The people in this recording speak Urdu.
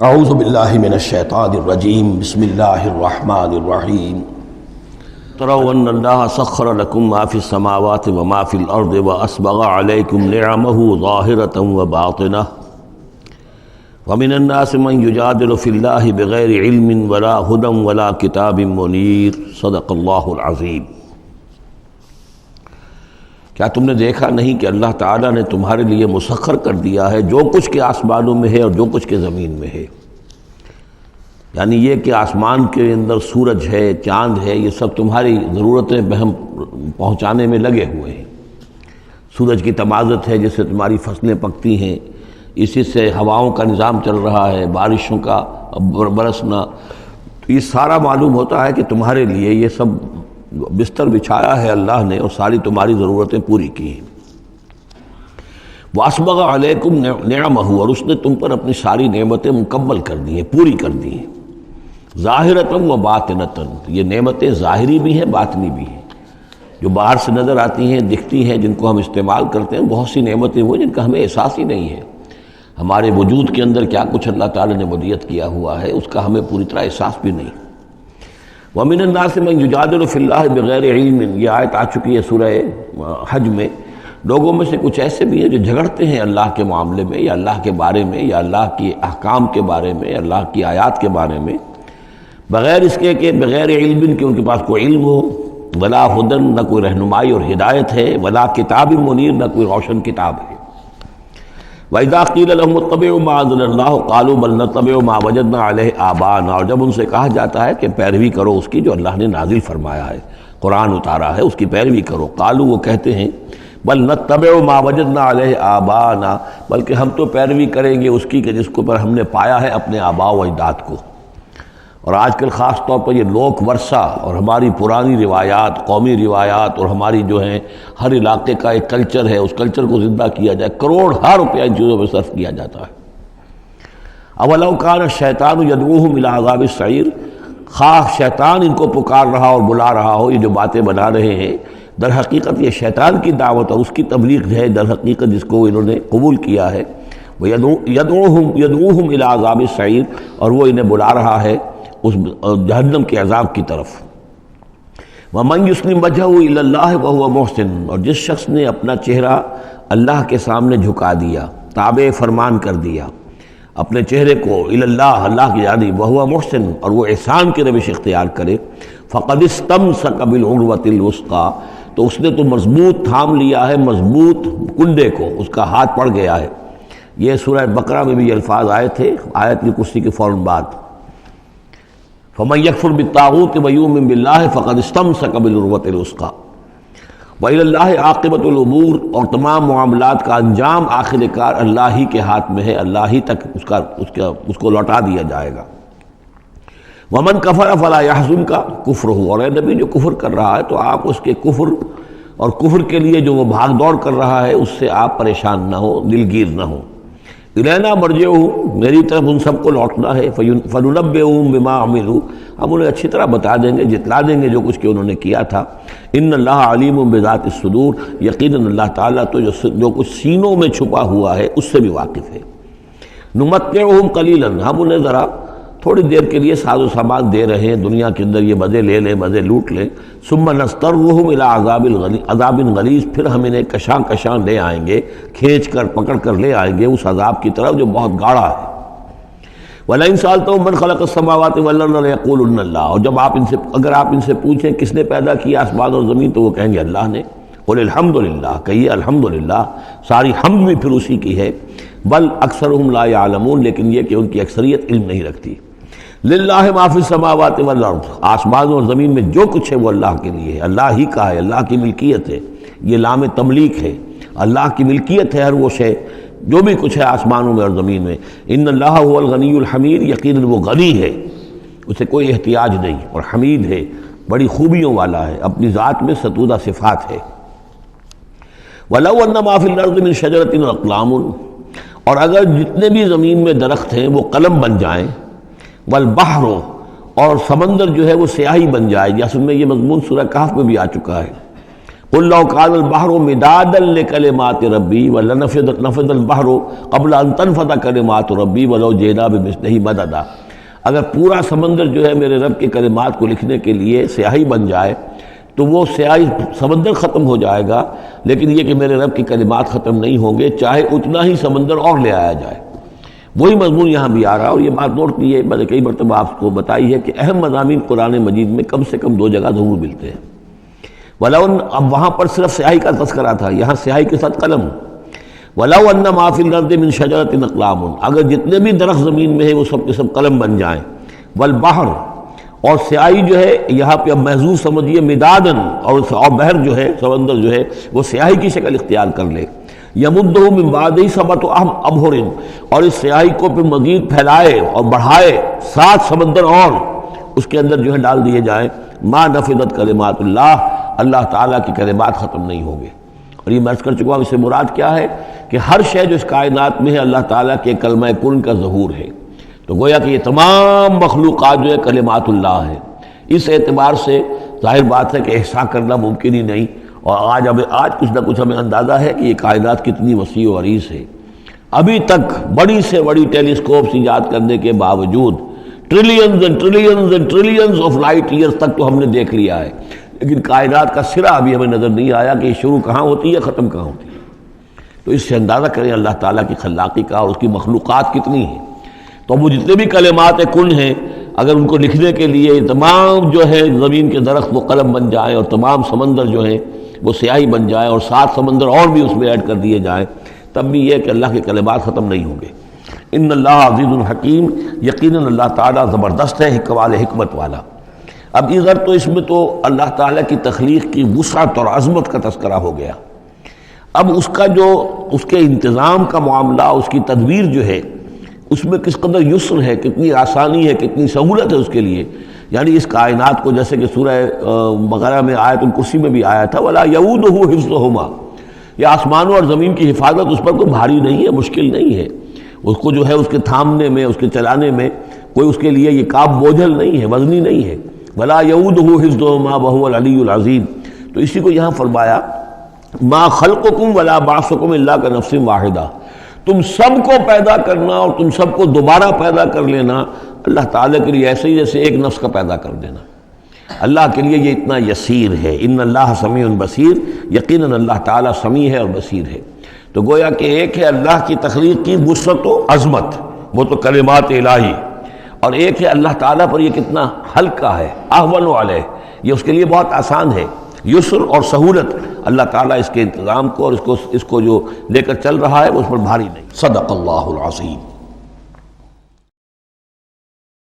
اعوذ باللہ من الشیطان الرجیم بسم اللہ الرحمن الرحیم تروا ان اللہ سخر لکم ما فی السماوات وما فی الارض واسبغ علیکم نعمہ ظاہرۃ وباطنہ ومن الناس من یجادل فی اللہ بغیر علم ولا ہدی ولا کتاب منیر صدق اللہ العظیم۔ کیا تم نے دیکھا نہیں کہ اللہ تعالیٰ نے تمہارے لیے مسخر کر دیا ہے جو کچھ کے آسمانوں میں ہے اور جو کچھ کے زمین میں ہے؟ یعنی یہ کہ آسمان کے اندر سورج ہے، چاند ہے، یہ سب تمہاری ضرورتیں بہم پہنچانے میں لگے ہوئے ہیں۔ سورج کی تمازت ہے جس سے تمہاری فصلیں پکتی ہیں، اسی سے ہواؤں کا نظام چل رہا ہے، بارشوں کا برسنا، تو یہ سارا معلوم ہوتا ہے کہ تمہارے لیے یہ سب بستر بچھایا ہے اللہ نے اور ساری تمہاری ضرورتیں پوری کی ہیں۔ وَأَسْبَغَ عَلَيْكُمْ نِعَمَهُ، اور اس نے تم پر اپنی ساری نعمتیں مکمل کر دی ہیں، پوری کر دی ہیں۔ ظاہرۃ و باطنۃ، یہ نعمتیں ظاہری بھی ہیں، باطنی بھی ہیں، جو باہر سے نظر آتی ہیں، دکھتی ہیں، جن کو ہم استعمال کرتے ہیں۔ بہت سی نعمتیں وہ جن کا ہمیں احساس ہی نہیں ہے، ہمارے وجود کے اندر کیا کچھ اللہ تعالیٰ نے ودیعت کیا ہوا ہے اس کا ہمیں پوری طرح احساس بھی نہیں۔ وَمِنَ النَّاسِ مَن يُجَادِلُ فِي اللَّهِ بِغَيْرِ عِلْمٍ، یہ آیت آ چکی ہے سورہ حج میں۔ لوگوں میں سے کچھ ایسے بھی ہیں جو جھگڑتے ہیں اللہ کے معاملے میں یا اللہ کے بارے میں یا اللہ کے احکام کے بارے میں، اللہ کی آیات کے بارے میں، بغیر اس کے کہ بغیر علم کہ ان کے پاس کوئی علم ہو، ولا ہدن، نہ کوئی رہنمائی اور ہدایت ہے، ولا کتاب منیر، نہ کوئی روشن کتاب ہے۔ وَإِذَا قِيلَ لَهُمُ اتَّبِعُوا مَا أَنزَلَ اللَّهُ قَالُوا بَلْ نَتَّبِعُ مَا وَجَدْنَا عَلَيْهِ آبَاءَنَا، اور جب ان سے کہا جاتا ہے کہ پیروی کرو اس کی جو اللہ نے نازل فرمایا ہے، قرآن اتارا ہے، اس کی پیروی کرو۔ قالوا، وہ کہتے ہیں، بل نتبع ما وجدنا علیہ آباءنا، بلکہ ہم تو پیروی کریں گے اس کی کہ جس کو پر ہم نے پایا ہے اپنے آباء و اجداد کو۔ اور آج کل خاص طور پر یہ لوک ورثہ اور ہماری پرانی روایات، قومی روایات اور ہماری جو ہیں ہر علاقے کا ایک کلچر ہے، اس کلچر کو زندہ کیا جائے، کروڑ روپیہ ان چیزوں میں صرف کیا جاتا ہے۔ اولو کان الشیطان یدعوہم الی عذاب السعیر، خواہ شیطان ان کو پکار رہا اور بلا رہا ہو، یہ جو باتیں بنا رہے ہیں در حقیقت یہ شیطان کی دعوت اور اس کی تبلیغ ہے در حقیقت، جس کو انہوں نے قبول کیا ہے۔ وہ یدعوہم الی عذاب السعیر، اور وہ انہیں بلا رہا ہے اس جہنم کے عذاب کی طرف۔ وَمَن يُسْلِمْ وَجْهَهُ إِلَى اللَّهِ وَهُوَ مُحْسِنٌ، اور جس شخص نے اپنا چہرہ اللہ کے سامنے جھکا دیا، تابع فرمان کر دیا اپنے چہرے کو الی اللہ، اللہ کی جانب، وَهُوَ مُحْسِنٌ، اور وہ احسان کی روش اختیار کرے، فَقَدِ اسْتَمْسَكَ بِالْعُرْوَةِ الْوُثْقَىٰ، تو اس نے تو مضبوط تھام لیا ہے، مضبوط کنڈے کو، اس کا ہاتھ پڑ گیا ہے۔ یہ سورہ بقرہ میں بھی یہ الفاظ آئے تھے آیت الکرسی کے فوراً بعد۔ فَمَن يَكْفُرْ بِالطَّاغُوتِ وَيُؤْمِن بِاللَّهِ فَقَدِ اسْتَمْسَكَ بِالْعُرْوَةِ الْوُثْقَىٰ وَإِلَى اللَّهِ عَاقِبَةُ الْأُمُورِ، اور تمام معاملات کا انجام آخر کار اللہ ہی کے ہاتھ میں ہے، اللہ ہی تک اس کو لوٹا دیا جائے گا۔ وَمَن كَفَرَ فَلَا يَحْزُنكَ كُفْرُهُ، اور اے نبی جو کفر کر رہا ہے تو آپ اس کے کفر اور کفر کے لیے جو وہ بھاگ دوڑ کر رہا ہے اس سے آپ پریشان نہ ہو، دلگیر نہ ہو۔ الینا مرجعہم، میری طرف ان سب کو لوٹنا ہے، فننبئہم بما عملوا، ہم انہیں اچھی طرح بتا دیں گے، جتلا دیں گے جو کچھ کہ انہوں نے کیا تھا۔ ان اللہ علیم بذات الصدور، یقیناً اللہ تعالیٰ تو جو کچھ سینوں میں چھپا ہوا ہے اس سے بھی واقف ہے۔ نمتعہم قلیلا، ہم انہیں ذرا تھوڑی دیر کے لیے ساز و سامان دے رہے ہیں، دنیا کے اندر یہ مزے لے لیں، مزے لوٹ لیں۔ ثم نضطرہم الی عذاب غلیظ، پھر ہم انہیں کشاں کشاں لے آئیں گے، کھینچ کر پکڑ کر لے آئیں گے اس عذاب کی طرف جو بہت گاڑا ہے۔ وَلَئِن سَأَلْتَهُم مَّن خَلَقَ السَّمَاوَاتِ وَالْأَرْضَ لَيَقُولُنَّ اللَّهُ، اور جب اگر آپ ان سے پوچھیں کس نے پیدا کیا آسمان اور زمین تو وہ کہیں گے اللہ نے۔ قُلِ الْحَمْدُ لِلَّهِ، کہیے الحمدللہ، ساری حمد بھی پھر اسی کی ہے۔ بل اکثرہم لا یعلمون، لیکن یہ کہ ان کی اکثریت علم نہیں رکھتی۔ للہ ما فی السماوات والارض، آسمان اور زمین میں جو کچھ ہے وہ اللہ کے لیے ہے، اللہ ہی کا ہے، اللہ کی ملکیت ہے، یہ لام تملیک ہے، اللہ کی ملکیت ہے ہر وہ شے جو بھی کچھ ہے آسمانوں میں اور زمین میں۔ ان اللہ هو الغنی الحمید، یقیناً وہ غنی ہے، اسے کوئی احتیاج نہیں، اور حمید ہے، بڑی خوبیوں والا ہے، اپنی ذات میں ستودہ صفات ہے۔ وَلَوْ أَنَّ مَا فِي الْأَرْضِ مِنْ شَجَرَةٍ أَقْلَامٌ، اور اگر جتنے بھی زمین میں درخت ہیں وہ قلم بن جائیں، والبحر، اور سمندر جو ہے وہ سیاہی بن جائے، جیسے میں یہ مضمون سورہ کہف میں بھی آ چکا ہے۔ قل لو كان البحر مدادا لكلمات ربي ولنفد البحر قبل ان تنفد كلمات ربي ولو جئنا بمثله مددا، اگر پورا سمندر جو ہے میرے رب کے کلمات کو لکھنے کے لیے سیاہی بن جائے تو وہ سیاہی سمندر ختم ہو جائے گا، لیکن یہ کہ میرے رب کے کلمات ختم نہیں ہوں گے چاہے اتنا ہی سمندر اور لے آیا جائے۔ وہی مضمون یہاں بھی آ رہا ہے، اور یہ بات نوٹ کی ہے، میں نے کئی مرتبہ آپ کو بتائی ہے کہ اہم مضامین قرآن مجید میں کم سے کم 2 جگہ ضرور ملتے ہیں۔ وَلَوْ، اب وہاں پر صرف سیاہی کا تذکرہ تھا، یہاں سیاہی کے ساتھ قلم۔ وَلَوْ أَنَّ مَا فِي الْأَرْضِ مِنْ شَجَرَةٍ أَقْلَامٌ، اگر جتنے بھی درخت زمین میں ہیں وہ سب کے سب قلم بن جائیں۔ وَالْبَحْرُ، اور سیاہی جو ہے یہاں پہ اب محذوف سمجھیے مدادن، اور بحر جو ہے سمندر جو ہے وہ سیاہی کی شکل اختیار کر لے۔ یمدہ من بعدہ سبعۃ ابحر، اور اس سیاہی کو پھر مزید پھیلائے اور بڑھائے 7 سمندر اور اس کے اندر جو ہے ڈال دیے جائیں۔ ما نفدت کلمات اللہ، اللہ تعالیٰ کی کلمات ختم نہیں ہوں گے۔ اور یہ میں عرض کر چکا ہوں، اس سے مراد کیا ہے کہ ہر شے جو اس کائنات میں ہے اللہ تعالیٰ کے کلمہ کن کا ظہور ہے، تو گویا کہ یہ تمام مخلوقات جو ہے کلمات اللہ ہے۔ اس اعتبار سے ظاہر بات ہے کہ احصاء کرنا ممکن ہی نہیں، اور آج کچھ نہ کچھ ہمیں اندازہ ہے کہ یہ کائنات کتنی وسیع و عریض ہے۔ ابھی تک بڑی سے بڑی ٹیلیسکوپس ایجاد کرنے کے باوجود trillions and trillions and trillions of light years تک تو ہم نے دیکھ لیا ہے، لیکن کائنات کا سرا ابھی ہمیں نظر نہیں آیا کہ یہ شروع کہاں ہوتی ہے ختم کہاں ہوتی ہے۔ تو اس سے اندازہ کریں اللہ تعالیٰ کی خلاقی کا اور اس کی مخلوقات کتنی ہیں۔ تو وہ جتنے بھی کلمات کن ہیں اگر ان کو لکھنے کے لیے تمام جو ہے زمین کے درخت وہ قلم بن جائیں اور تمام سمندر جو ہیں وہ سیاہی بن جائیں اور 7 سمندر اور بھی اس میں ایڈ کر دیے جائیں، تب بھی یہ کہ اللہ کے کلمات ختم نہیں ہوں گے۔ ان اللہ عزیز الحکیم، یقیناً اللہ تعالیٰ زبردست ہے، حکمت والا۔ اب ادھر تو اس میں تو اللہ تعالیٰ کی تخلیق کی وسعت اور عظمت کا تذکرہ ہو گیا۔ اب اس کا جو اس کے انتظام کا معاملہ، اس کی تدبیر جو ہے اس میں کس قدر یسر ہے، کتنی آسانی ہے، کتنی سہولت ہے اس کے لیے۔ یعنی اس کائنات کو جیسے کہ سورہ بقرہ میں آیت الکرسی میں بھی آیا تھا وَلَا يَئُودُهُ حِفْظُهُمَا، یہ آسمانوں اور زمین کی حفاظت اس پر کوئی بھاری نہیں ہے، مشکل نہیں ہے، اس کو جو ہے اس کے تھامنے میں، اس کے چلانے میں کوئی اس کے لیے یہ کام بوجھل نہیں ہے، وزنی نہیں ہے۔ وَلَا يَئُودُهُ حِفْظُهُمَا وَهُوَ الْعَلِيُّ الْعَظِيمُ، تو اسی کو یہاں فرمایا مَا خَلْقُكُمْ وَلَا بَعْثُكُمْ إِلَّا كَنَفْسٍ وَاحِدَةٍ، تم سب کو پیدا کرنا اور تم سب کو دوبارہ پیدا کر لینا اللہ تعالیٰ کے لیے ایسے ہی جیسے ایک نفس کا پیدا کر دینا، اللہ کے لیے یہ اتنا یسیر ہے۔ ان اللہ سمیع بصیر، یقیناً اللہ تعالیٰ سمیع ہے اور بصیر ہے۔ تو گویا کہ ایک ہے اللہ کی تخلیق کی وسعت و عظمت، وہ تو کلمات الہی، اور ایک ہے اللہ تعالیٰ پر یہ کتنا ہلکا ہے، اہون علیہ، یہ اس کے لیے بہت آسان ہے، یسر اور سہولت اللہ تعالیٰ اس کے انتظام کو اور اس کو جو لے کر چل رہا ہے اس پر بھاری نہیں۔ صدق اللہ العظیم۔